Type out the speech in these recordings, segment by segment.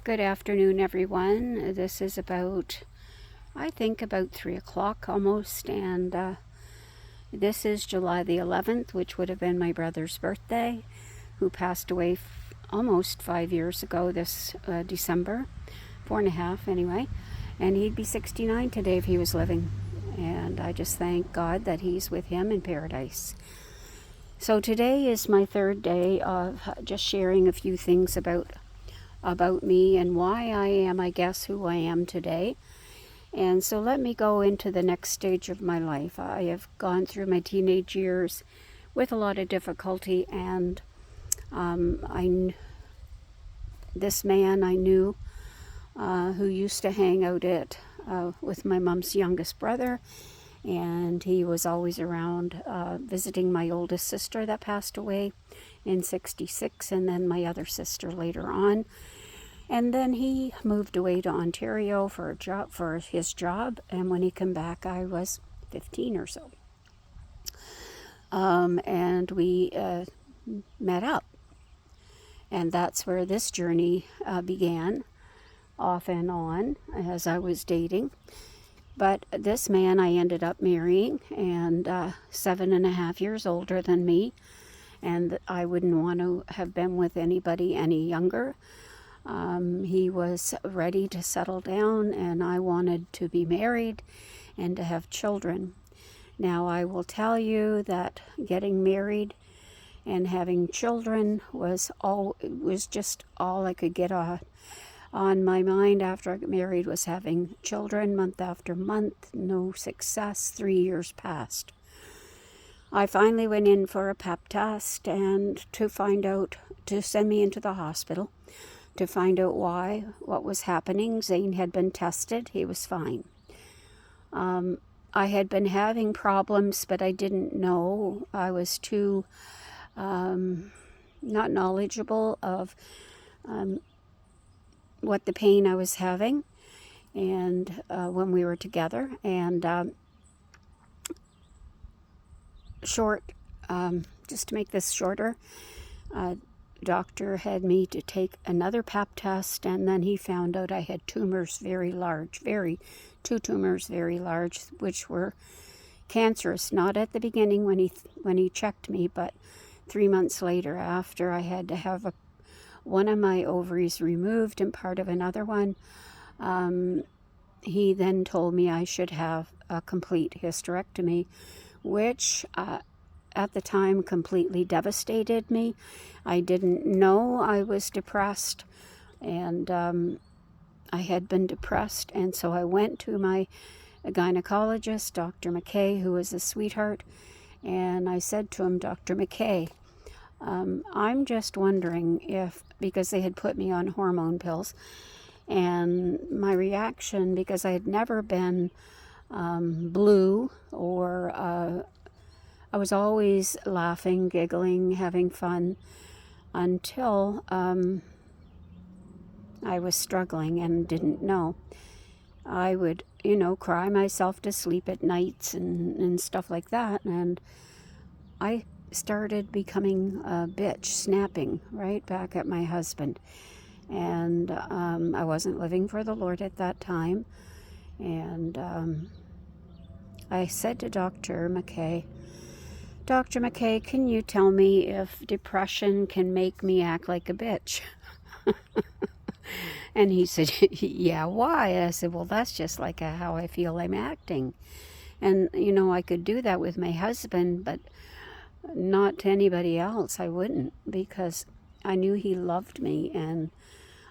Good afternoon, everyone. This is I think about 3 o'clock almost, and this is July the 11th, which would have been my brother's birthday, who passed away almost 5 years ago this December, 4.5 anyway, and he'd be 69 today if he was living, and I just thank God that he's with him in paradise. So today is my third day of just sharing a few things about me and why I am, I guess, who I am today. And so let me go into the next stage of my life. I have gone through my teenage years with a lot of difficulty, and this man I knew who used to hang out with my mom's youngest brother, and he was always around visiting my oldest sister that passed away in '66, and then my other sister later on. And then he moved away to Ontario for his job, and when he came back, I was 15 or so. And we met up, and that's where this journey began, off and on, as I was dating. But this man I ended up marrying, and 7.5 years older than me, and I wouldn't want to have been with anybody any younger. He was ready to settle down, and I wanted to be married and to have children. Now, I will tell you that getting married and having children was just all I could get on my mind after I got married, was having children month after month. No success. 3 years passed. I finally went in for a pap test and to send me into the hospital to find out what was happening. Zane had been tested. He was fine. I had been having problems, but I didn't know. I was too not knowledgeable of what the pain I was having, and when we were together. And just to make this shorter, doctor had me to take another pap test, and then he found out I had tumors very large, two tumors very large, which were cancerous. Not at the beginning when he checked me, but 3 months later, after I had to have one of my ovaries removed and part of another one. He then told me I should have a complete hysterectomy, which at the time completely devastated me. I didn't know I was depressed, and I had been depressed, and so I went to my gynecologist, Dr. McKay, who was a sweetheart, and I said to him, Dr. McKay, I'm just wondering because they had put me on hormone pills, and my reaction, because I had never been blue, or I was always laughing, giggling, having fun, until I was struggling and didn't know. I would, cry myself to sleep at nights and stuff like that, and I started becoming a bitch, snapping right back at my husband. And I wasn't living for the Lord at that time, and I said to Dr. McKay, can you tell me if depression can make me act like a bitch? And he said, yeah, why? I said, well, that's just like how I feel I'm acting. And, I could do that with my husband, but not to anybody else. I wouldn't, because I knew he loved me, and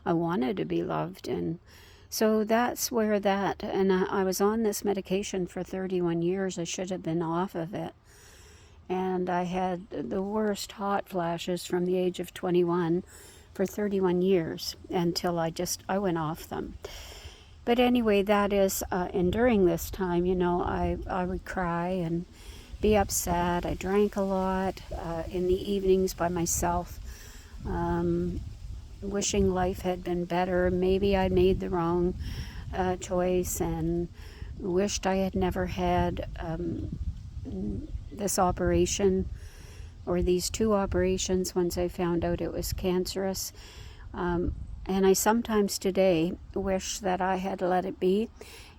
I wanted to be loved. And so that's where and I was on this medication for 31 years. I should have been off of it. And I had the worst hot flashes from the age of 21 for 31 years until I went off them. But anyway, that is, and during this time, I would cry and be upset. I drank a lot in the evenings by myself, wishing life had been better. Maybe I made the wrong choice, and wished I had never had this operation, or these two operations, once I found out it was cancerous. And I sometimes today wish that I had let it be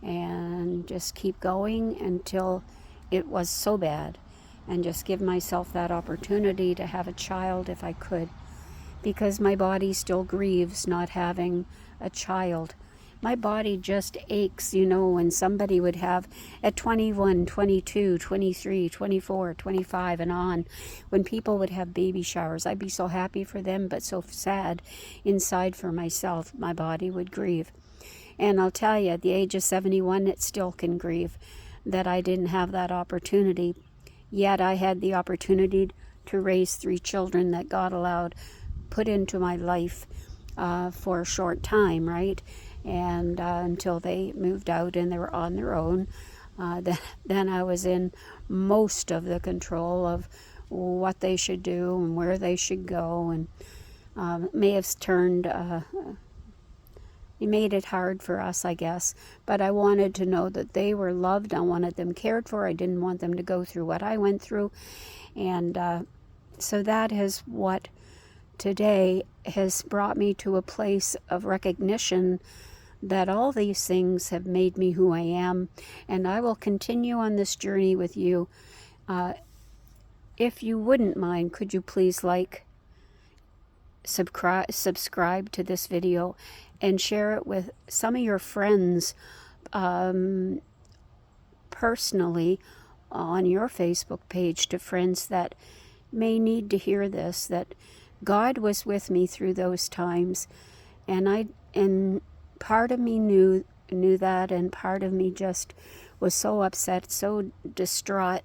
and just keep going until it was so bad, and just give myself that opportunity to have a child if I could, because my body still grieves not having a child. My body just aches, when somebody would have at 21, 22, 23, 24, 25 and on, when people would have baby showers. I'd be so happy for them, but so sad inside for myself. My body would grieve. And I'll tell you, at the age of 71, it still can grieve that I didn't have that opportunity. Yet I had the opportunity to raise 3 children that God allowed put into my life for a short time, right? And until they moved out and they were on their own, then I was in most of the control of what they should do and where they should go, and it may have it made it hard for us, I guess. But I wanted to know that they were loved. I wanted them cared for. I didn't want them to go through what I went through. And so that is what today has brought me to a place of recognition that all these things have made me who I am. And I will continue on this journey with you. If you wouldn't mind, could you please subscribe to this video and share it with some of your friends personally on your Facebook page, to friends that may need to hear this, that God was with me through those times, and part of me knew that, and part of me just was so upset, so distraught,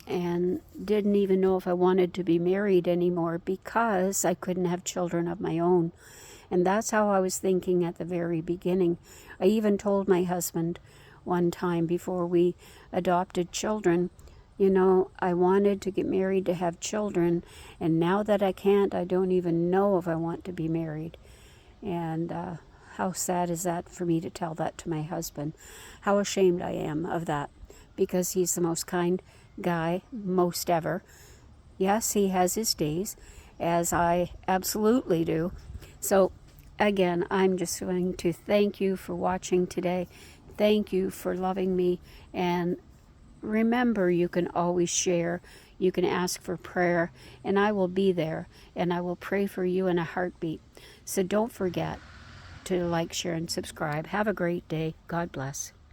and didn't even know if I wanted to be married anymore because I couldn't have children of my own. And that's how I was thinking at the very beginning. I even told my husband one time before we adopted children, I wanted to get married to have children, and now that I can't, I don't even know if I want to be married. And how sad is that for me to tell that to my husband? How ashamed I am of that, because he's the most kind guy, most ever. Yes, he has his days, as I absolutely do. So again, I'm just going to thank you for watching today. Thank you for loving me. And remember, you can always share. You can ask for prayer, and I will be there, and I will pray for you in a heartbeat. So don't forget to like, share, and subscribe. Have a great day. God bless.